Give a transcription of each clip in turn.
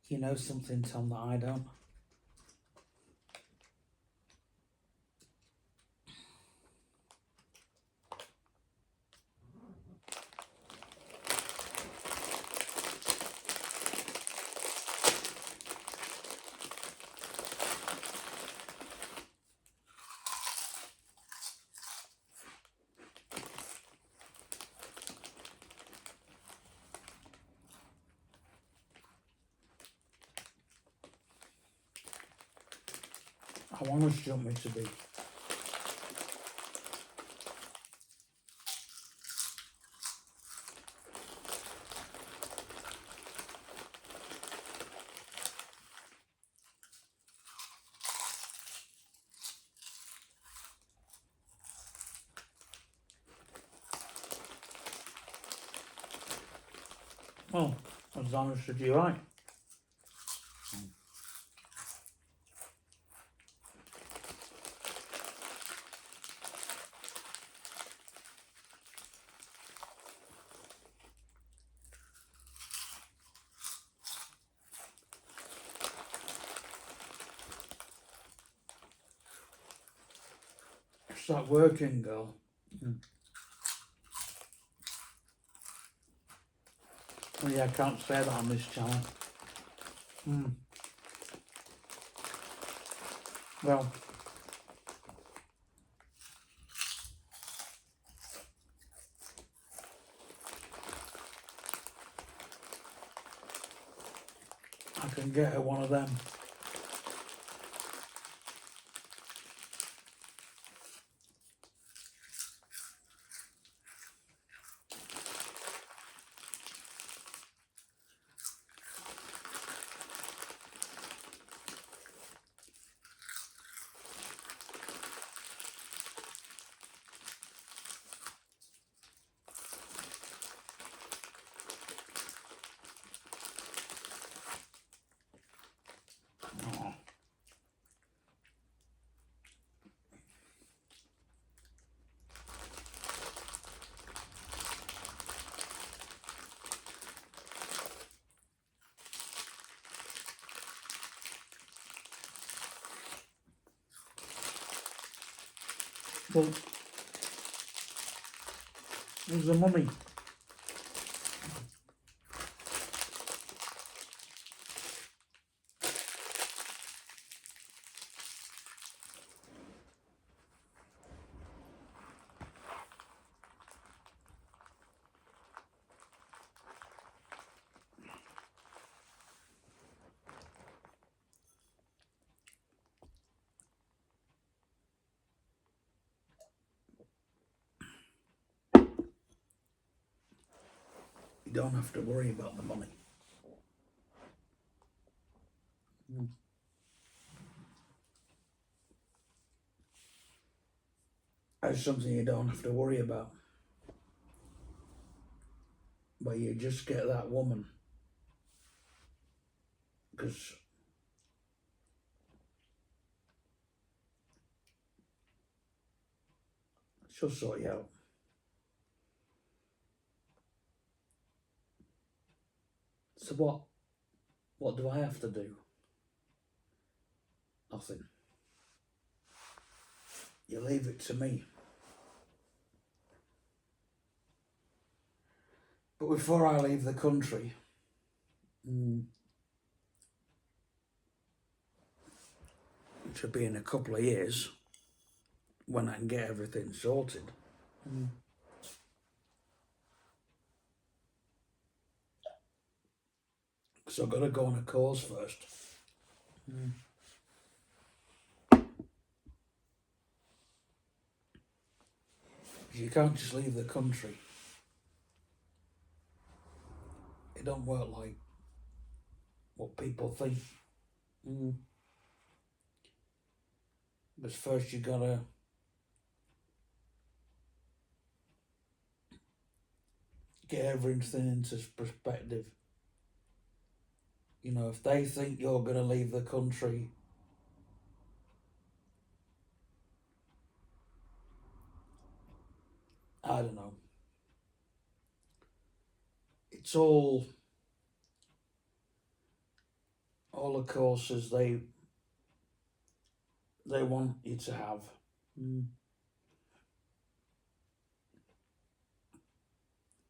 You know something, Tom, that I don't? How honest do you want me to be? Oh, as honest as you like. Start working, girl. Oh yeah, I can't say that on this channel. Well, I can get her one of them. Oh. Well, there's the money. You don't have to worry about the money. That's something you don't have to worry about. But you just get that woman. Because she'll sort you out. So what do I have to do? Nothing. You leave it to me. But before I leave the country, which will be in a couple of years, when I can get everything sorted. So I've got to go on a course first. You can't just leave the country. It don't work like what people think. Because first you gotta get everything into perspective. You know, if they think you're gonna leave the country, I don't know. It's all all the courses they want you to have.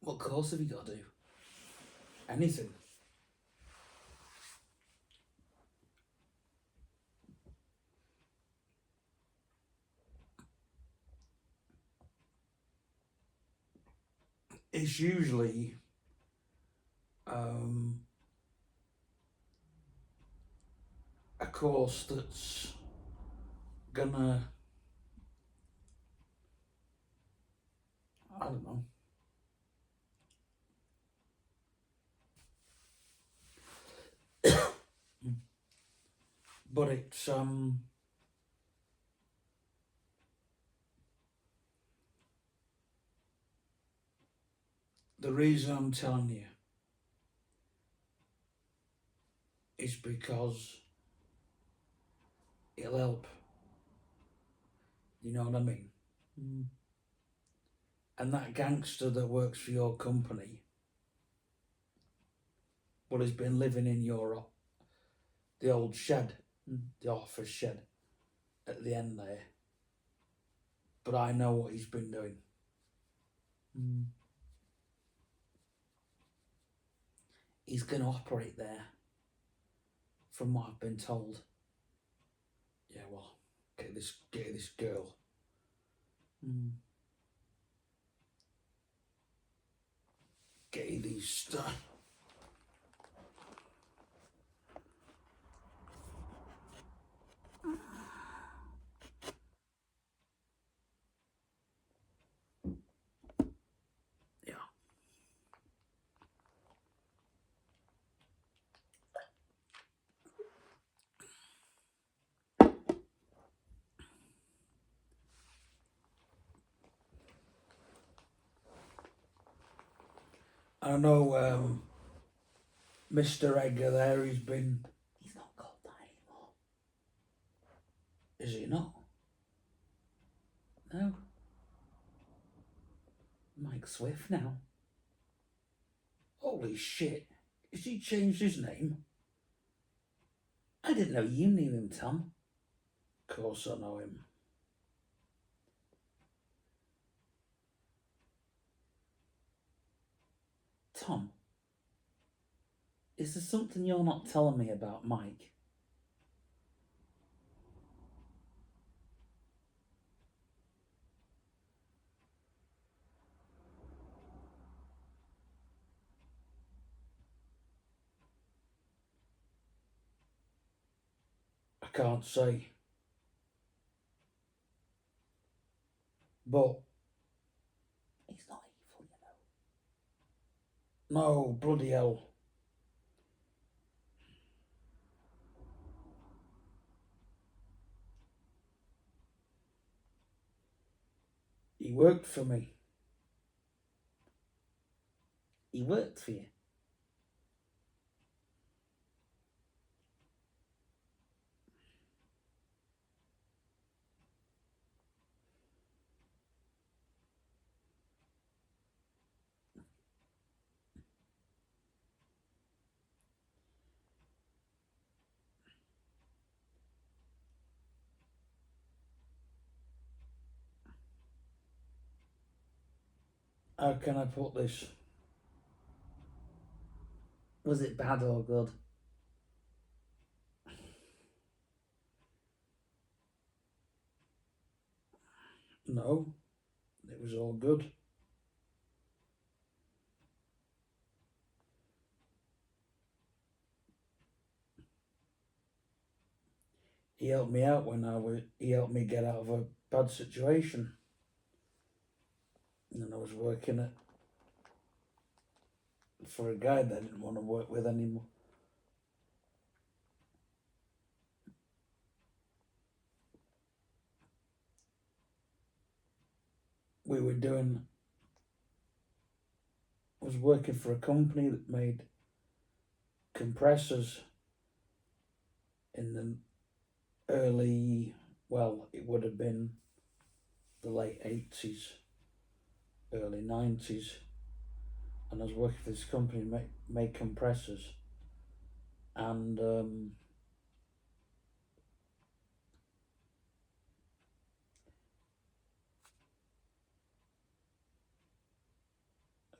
What course have you got to do? Anything. It's usually a course that's gonna, I don't know, but it's the reason I'm telling you is because it'll help. You know what I mean? And that gangster that works for your company, well, he's been living in the old shed, the office shed at the end there. But I know what he's been doing. He's going to operate there, from what I've been told. Yeah, well, get this girl. Get you these stuff. Yeah. I know Mr. Edgar there, he's not called that anymore. Is he not? No. Mike Swift now. Holy shit. Has he changed his name? I didn't know you knew him, Tom. Of course I know him. Tom, is there something you're not telling me about Mike? I can't say. But he's not evil, you know. No, bloody hell. He worked for me. He worked for you. How can I put this? Was it bad or good? No, it was all good. He helped me out he helped me get out of a bad situation. And I was working for a guy that I didn't want to work with anymore. Was working for a company that made compressors in the it would have been the late 80s, early 90s. And I was working for this company that made compressors. And of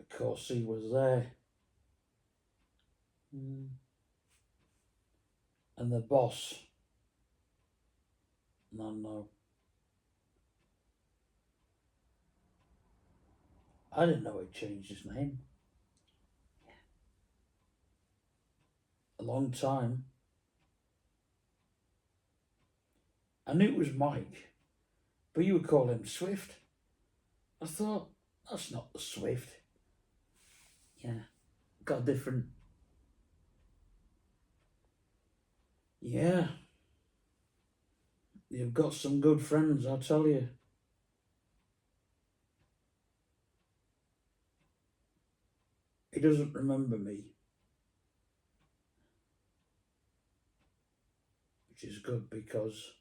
course he was there. And the boss, no, I didn't know he'd changed his name. A long time. I knew it was Mike, but you would call him Swift. I thought, that's not the Swift. Yeah, got a different. Yeah, you've got some good friends, I tell you. He doesn't remember me, which is good because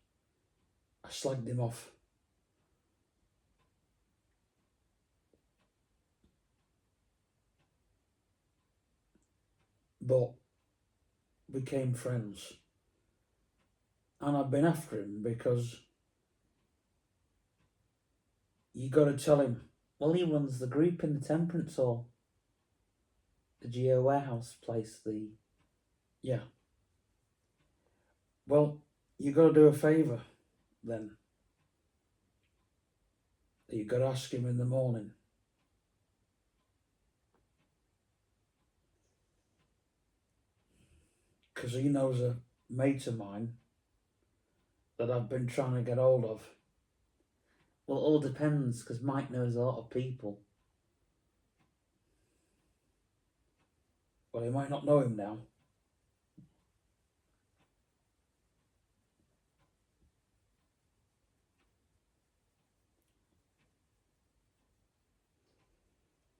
I slagged him off. But became friends. And I've been after him because you got to tell him. Well, he runs the group in the Temperance Hall, the Geo Warehouse place. Yeah. Well, you got to do a favour then. You got to ask him in the morning. Because he knows a mate of mine that I've been trying to get hold of. Well, it all depends, because Mike knows a lot of people. Well, he might not know him now.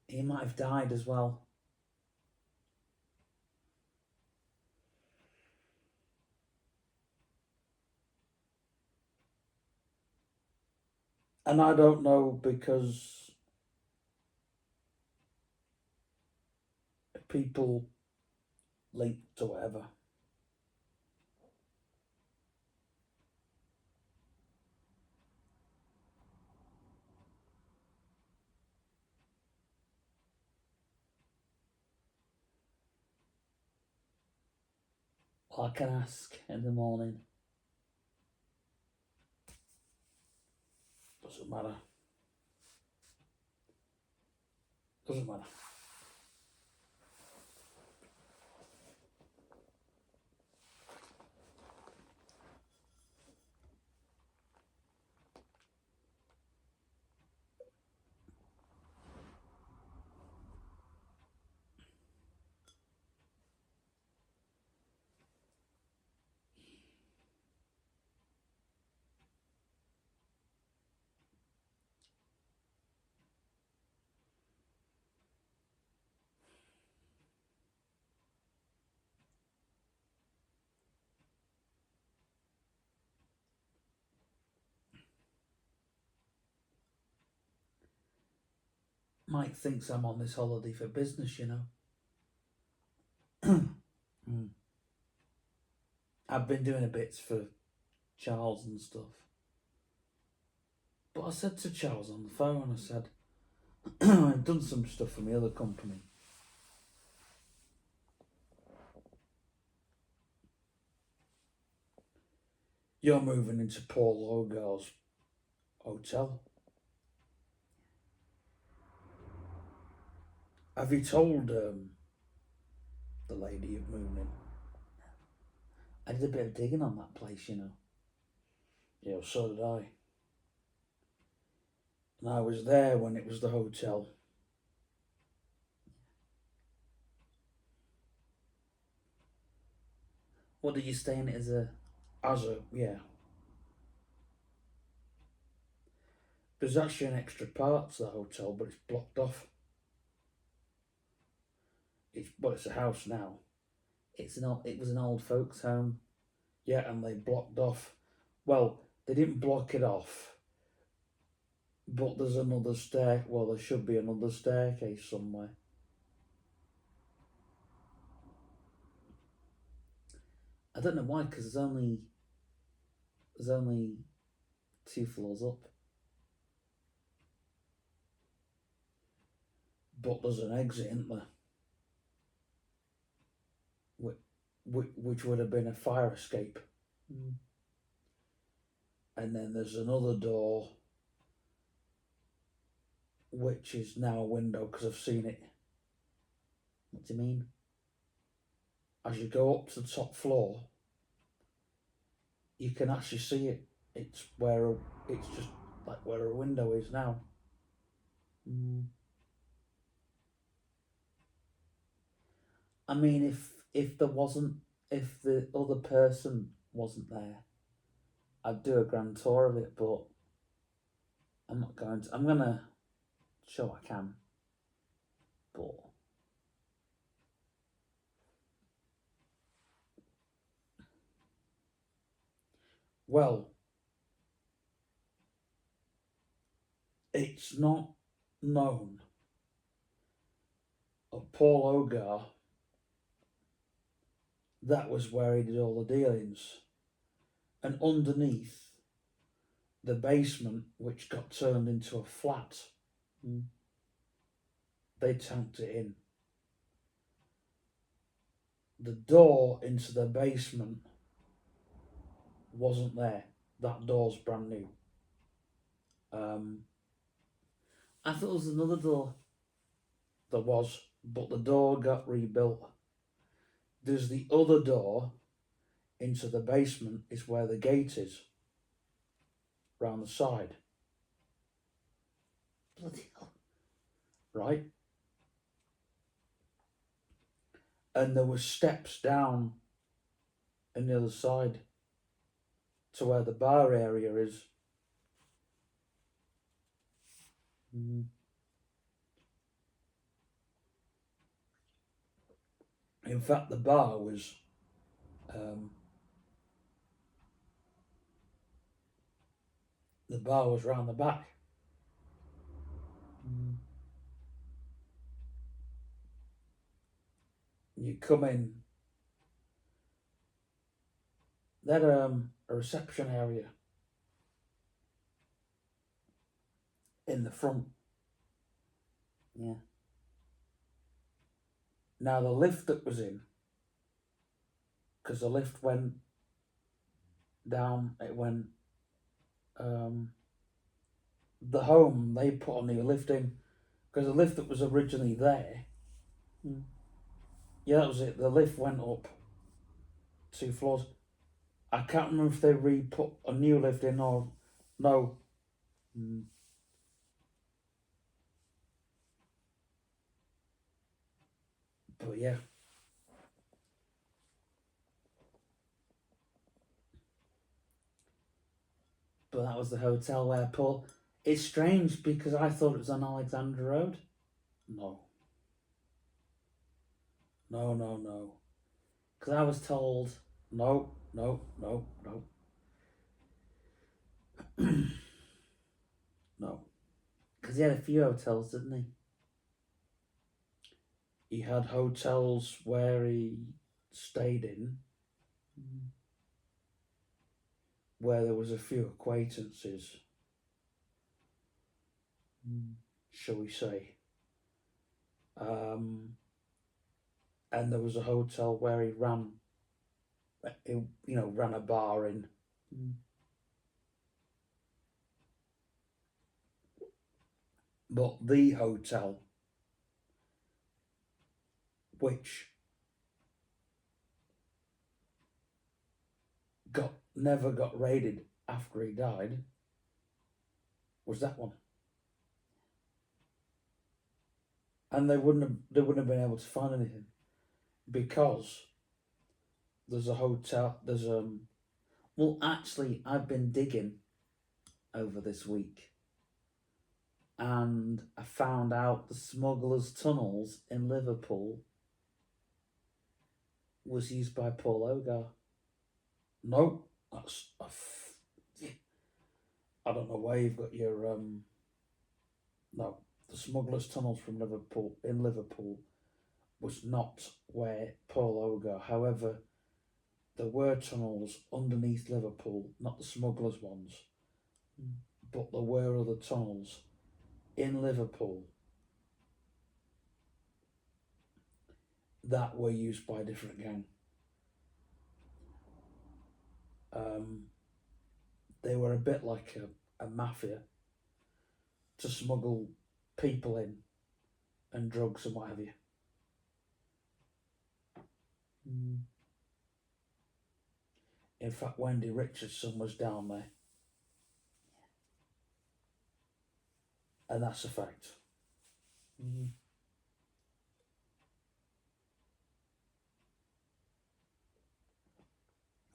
He might have died as well. And I don't know because people linked to whatever. Well, I can ask in the morning. Doesn't matter. Doesn't matter. Mike thinks I'm on this holiday for business, you know. I've been doing a bits for Charles and stuff. But I said to Charles on the phone, I said, I've done some stuff for my other company. You're moving into Paul Ogar's hotel. Have you told the lady you've moved in? I did a bit of digging on that place, you know. Yeah, so did I. And I was there when it was the hotel. What did you stay in it as a? Yeah. There's actually an extra part to the hotel, but it's blocked off. It's a house now. It was an old folks' home. Yeah, and they blocked off. Well, they didn't block it off, but there's another stair. Well, there should be another staircase somewhere. I don't know why, because there's only 2 floors up, but there's an exit, isn't there? Which would have been a fire escape. Mm. And then there's another door, which is now a window because I've seen it. What do you mean? As you go up to the top floor, you can actually see it. It's just like where a window is now. Mm. I mean, if the other person wasn't there, I'd do a grand tour of it, but I'm not going to. I'm gonna show I can, but well, it's not known of Paul Ogar. That was where he did all the dealings, and underneath the basement, which got turned into a flat, they tanked it in. The door into the basement wasn't there. That door's brand new. I thought there was another door. There was, but the door got rebuilt. There's the other door into the basement is where the gate is. Round the side. Bloody hell. Right? And there were steps down on the other side to where the bar area is. In fact, the bar was round the back. You come in. They had a reception area in the front. Yeah. Now the lift that was in, because the lift went down, it went. The home, they put a new lift in, because the lift that was originally there. Yeah, that was it. The lift went up 2 floors. I can't remember if they re-put a new lift in or no. But yeah. But that was the hotel where Paul. It's strange because I thought it was on Alexandra Road. No. No. Because I was told no. No. Because he had a few hotels, didn't he? He had hotels where he stayed in, where there was a few acquaintances, shall we say. And there was a hotel where he ran a bar in. But the hotel, which never got raided after he died, was that one. And they wouldn't have been able to find anything, because there's a hotel. Well, actually, I've been digging over this week, and I found out the smugglers' tunnels in Liverpool was used by Paul Ogar. No, that's I don't know where you've got your no. The smugglers' tunnels in Liverpool was not where Paul Ogar. However, there were tunnels underneath Liverpool, not the smugglers' ones, but there were other tunnels in Liverpool that were used by a different gang. They were a bit like a mafia to smuggle people in and drugs and what have you. In fact, Wendy Richardson was down there. And that's a fact.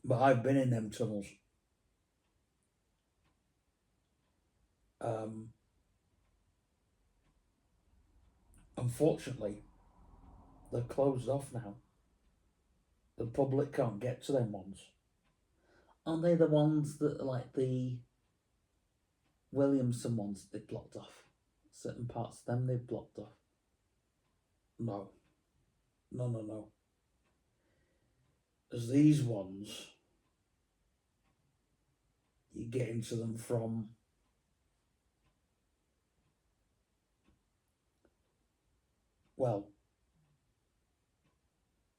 But I've been in them tunnels. Unfortunately, they're closed off now. The public can't get to them ones. Aren't they the ones that are like the Williamson ones they blocked off? Certain parts of them they've blocked off. No. As these ones, you get into them from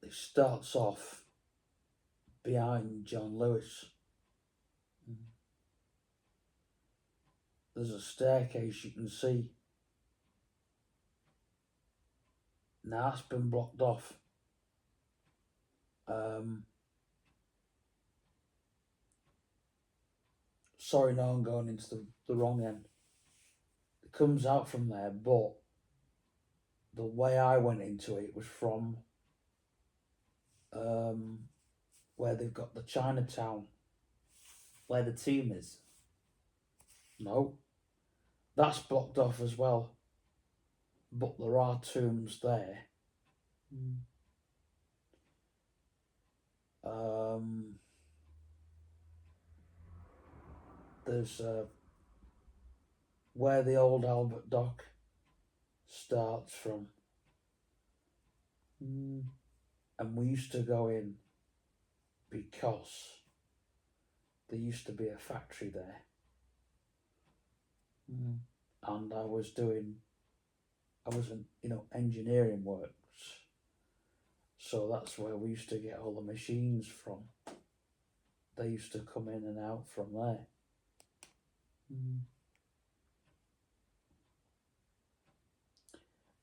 it starts off behind John Lewis. There's a staircase you can see. Now that's been blocked off. Sorry, no, I'm going into the wrong end. It comes out from there, but the way I went into it was from where they've got the Chinatown, where the tomb is. No, that's blocked off as well. But there are tombs there. There's where the old Albert Dock starts from. And we used to go in because there used to be a factory there. And I was engineering works. So that's where we used to get all the machines from. They used to come in and out from there.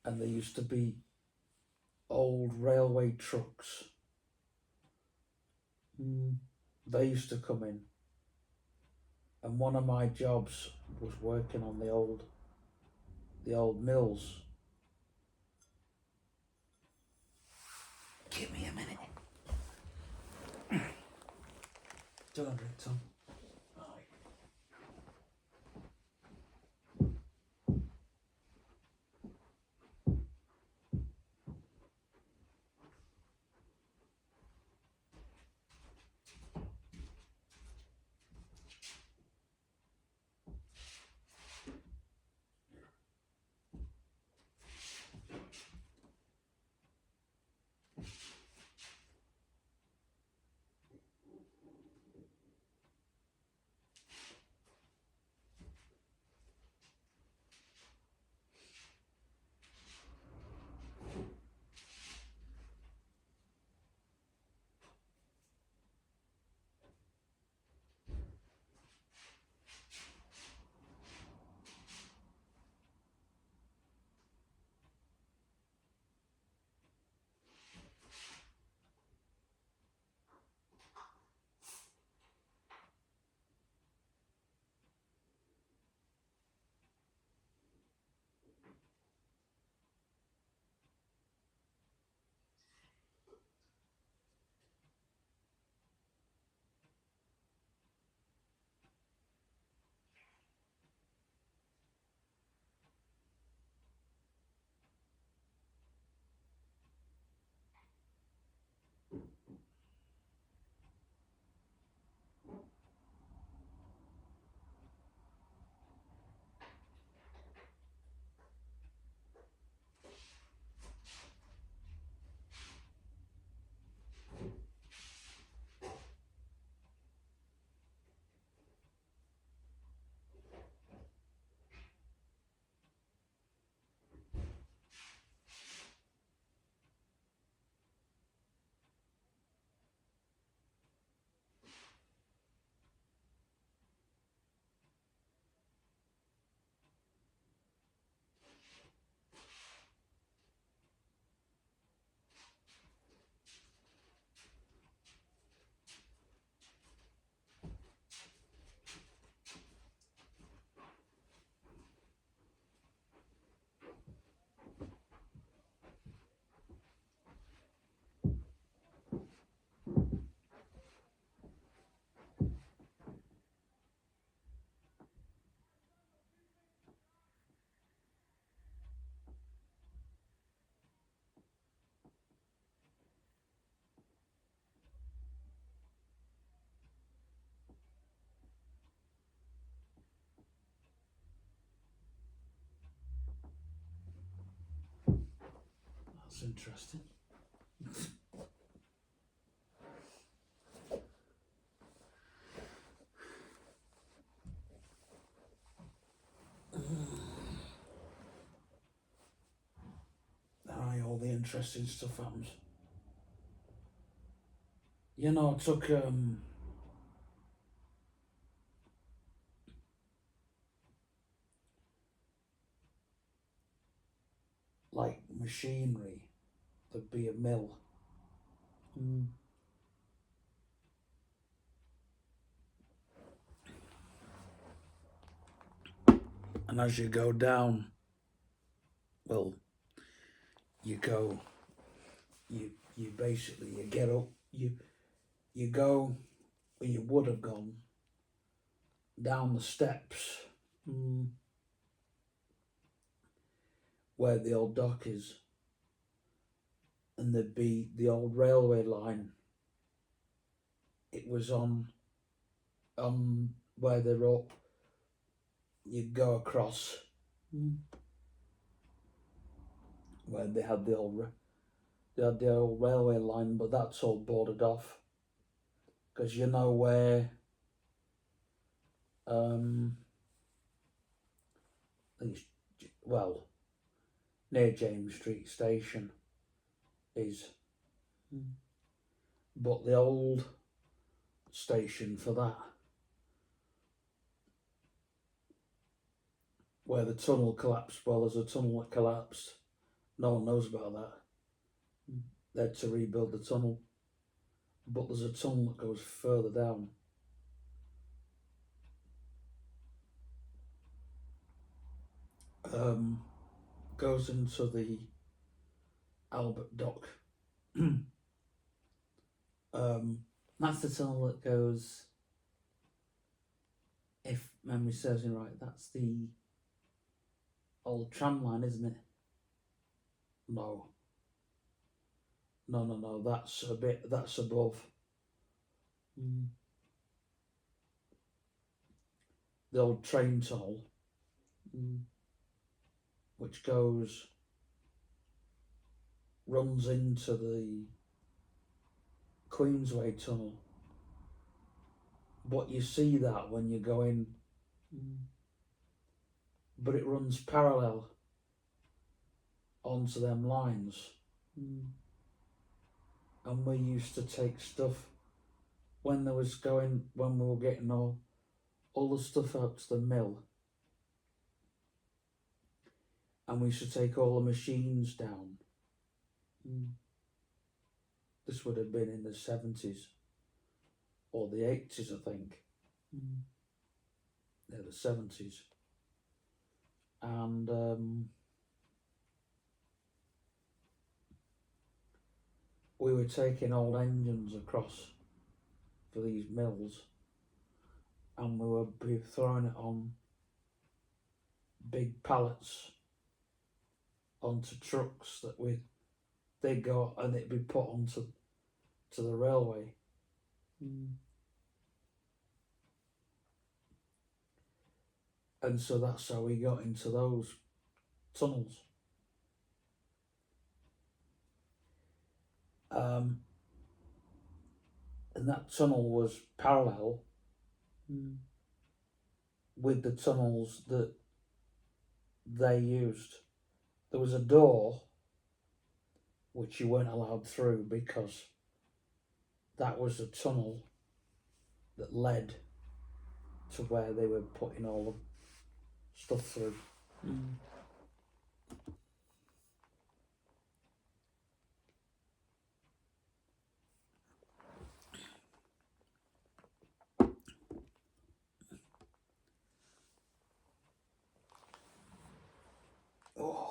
And there used to be old railway trucks. They used to come in. And one of my jobs was working on the old mills. Give me a minute. 200 ton. That's interesting. Aye, all the interesting stuff happens. You know, I took like machinery. There'd be a mill. And as you go down, well, you go, you basically you get up, you go, or you would have gone down the steps where the old dock is, and there'd be the old railway line. It was on where they're up. You'd go across where they had the old railway line, but that's all boarded off. Because you know where well, near James Street Station is, but the old station for that, where the tunnel collapsed, well, there's a tunnel that collapsed. No one knows about that. They had to rebuild the tunnel, but there's a tunnel that goes further down. Goes into the Albert Dock. That's the tunnel that goes, if memory serves me right, that's the old tram line, isn't it? No, that's above. The old train tunnel, which runs into the Queensway tunnel. But you see that when you go in, but it runs parallel onto them lines. And we used to take stuff when we were getting all the stuff out to the mill, and we used to take all the machines down. This would have been in the 70s or the 80s, I think. Yeah, the 70s. And we were taking old engines across for these mills, and we would be throwing it on big pallets onto trucks that they'd go, and it'd be put onto the railway. And so that's how we got into those tunnels. And that tunnel was parallel with the tunnels that they used. There was a door which you weren't allowed through because that was the tunnel that led to where they were putting all the stuff through. Oh.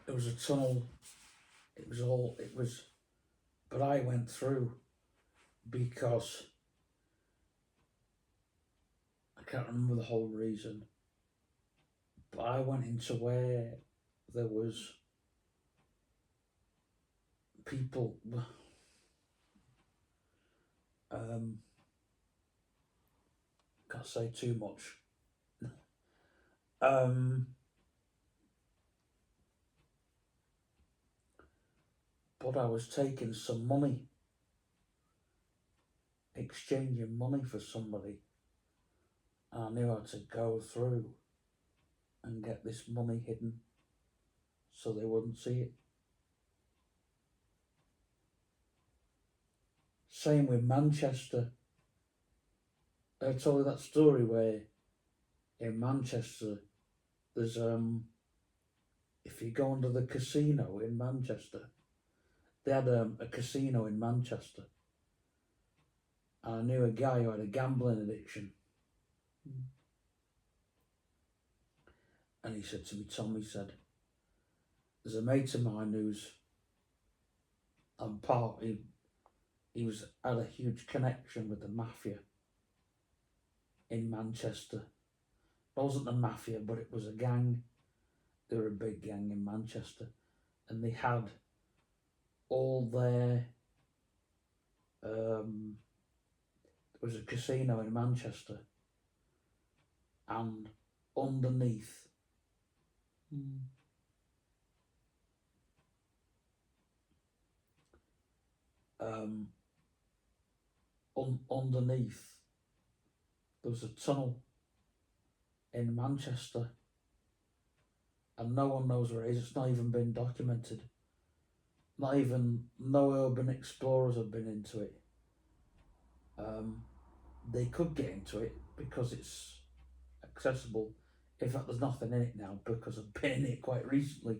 It was a tunnel. But I went through because I can't remember the whole reason, but I went into where there was people, Um, can't say too much. Um, but I was taking some money, exchanging money for somebody. I knew how to go through and get this money hidden so they wouldn't see it. Same with Manchester. I told you that story where in Manchester there's if you go under the casino in Manchester, they had a casino in Manchester. And I knew a guy who had a gambling addiction. And he said to me, Tom, he said, there's a mate of mine who's he was had a huge connection with the mafia in Manchester. It wasn't the mafia, but it was a gang. They were a big gang in Manchester. And they had all their there was a casino in Manchester, and underneath underneath there was a tunnel in Manchester, and no one knows where it is. It's not even been documented. Not even no urban explorers have been into it. They could get into it because it's accessible. In fact, there's nothing in it now because I've been in it quite recently.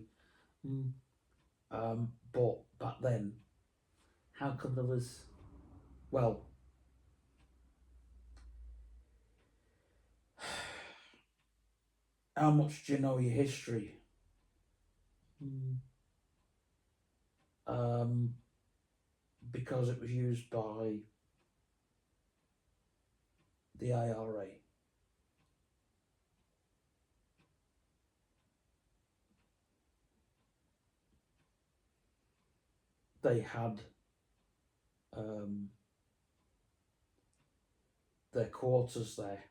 But back then, how come there was? Well, how much do you know your history? Um, because it was used by the IRA. They had their quarters there,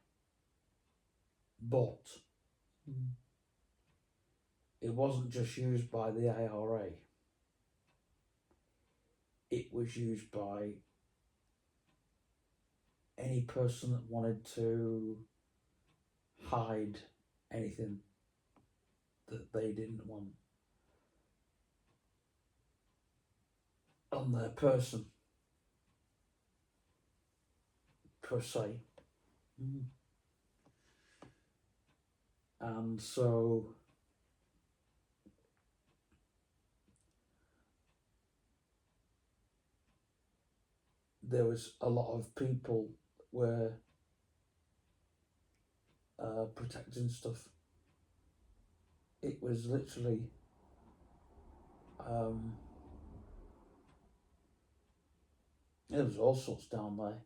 but it wasn't just used by the IRA. It was used by any person that wanted to hide anything that they didn't want on their person, per se. And so there was a lot of people were protecting stuff. It was literally there was all sorts down there.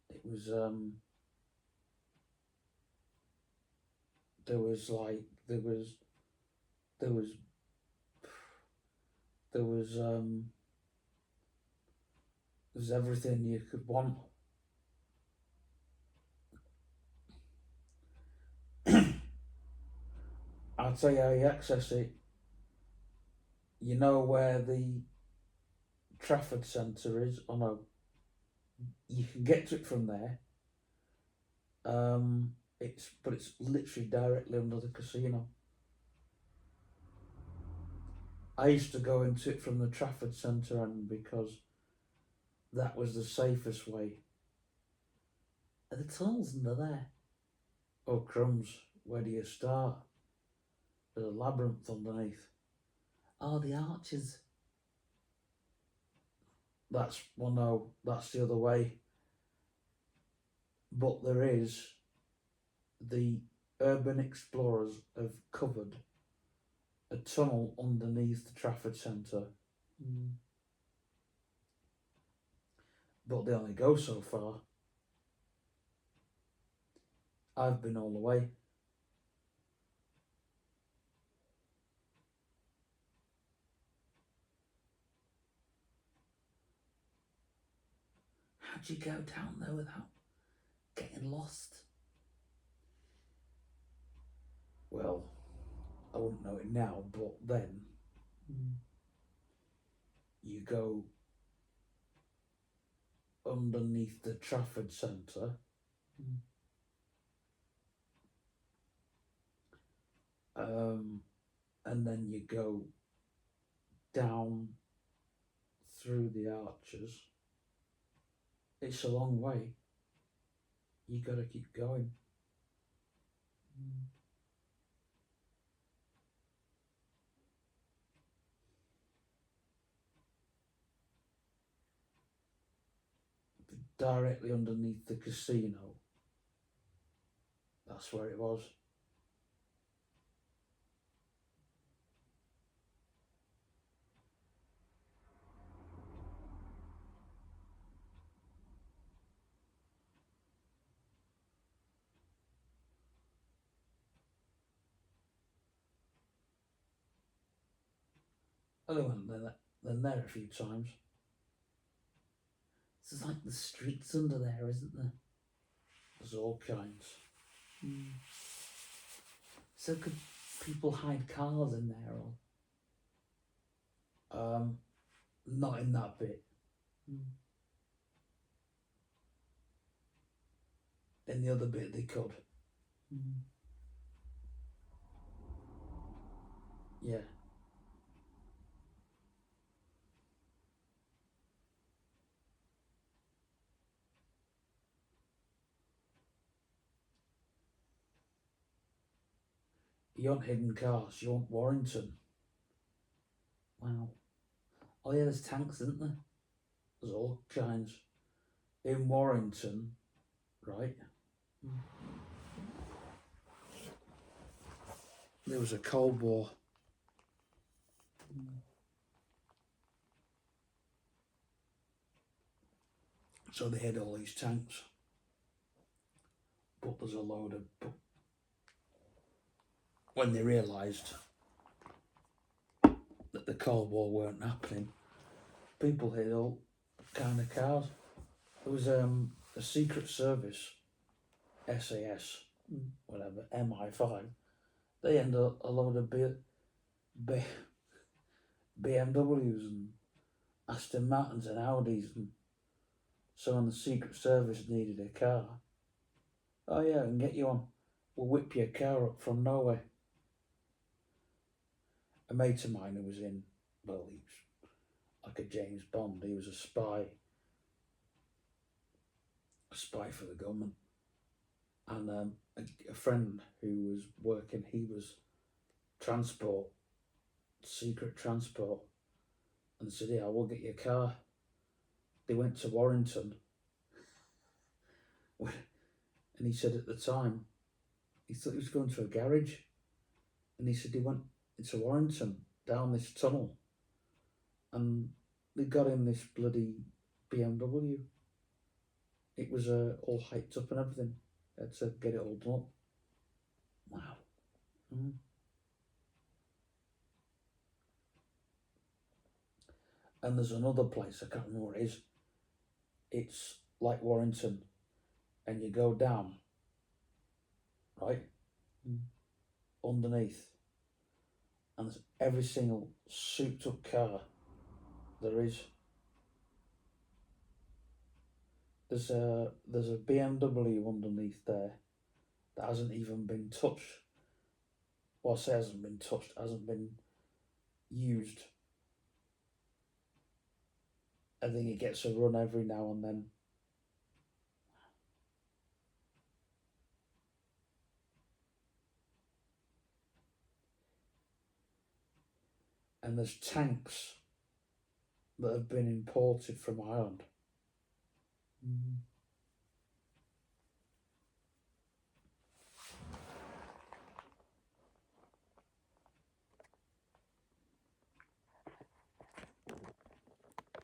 It was there was like there was everything you could want. I'll tell you how you access it. You know where the Trafford Centre is? Oh no, you can get to it from there. It's literally directly under the casino. I used to go into it from the Trafford Centre end because that was the safest way. Are the tunnels under there? Oh crumbs, where do you start? There's a labyrinth underneath. Oh, the arches. That's the other way. But there is the urban explorers have covered a tunnel underneath the Trafford Centre. But they only go so far. I've been all the way. how'd you go down there without getting lost? Well, I wouldn't know it now, but then you go underneath the Trafford Centre. And then you go down through the arches. It's a long way. You got to keep going. Directly underneath the casino. That's where it was. I went there a few times. It's like the streets under there, isn't there? There's all kinds. So could people hide cars in there, or? Not in that bit. In the other bit, they could. Yeah. You want hidden cars, you want Warrington. Wow. Oh yeah, there's tanks, isn't there? There's all kinds. In Warrington, right? There was a Cold War. So they had all these tanks. But there's a load of... When they realised that the Cold War weren't happening, people hid all kind of cars. There was a Secret Service, SAS, whatever, MI5. They had a load of BMWs and Aston Martins and Audis, and so when the Secret Service needed a car, oh yeah, I can get you one. We'll whip your car up from nowhere. A mate of mine who was in, well, he was like a James Bond. He was a spy for the government. And a friend who was working, he was transport, secret transport, and said, yeah, we'll get you a car. They went to Warrington, and he said at the time, he thought he was going to a garage, and he said he went into Warrington, down this tunnel, and they got him this bloody BMW. It was all hyped up and everything. They had to get it all done up. Wow. And there's another place, I can't remember what it is. It's like Warrington, and you go down, right, underneath, and there's every single souped up car there is. There's a BMW underneath there that hasn't even been touched. Well, I say hasn't been touched, hasn't been used. I think it gets a run every now and then. And there's tanks that have been imported from Ireland.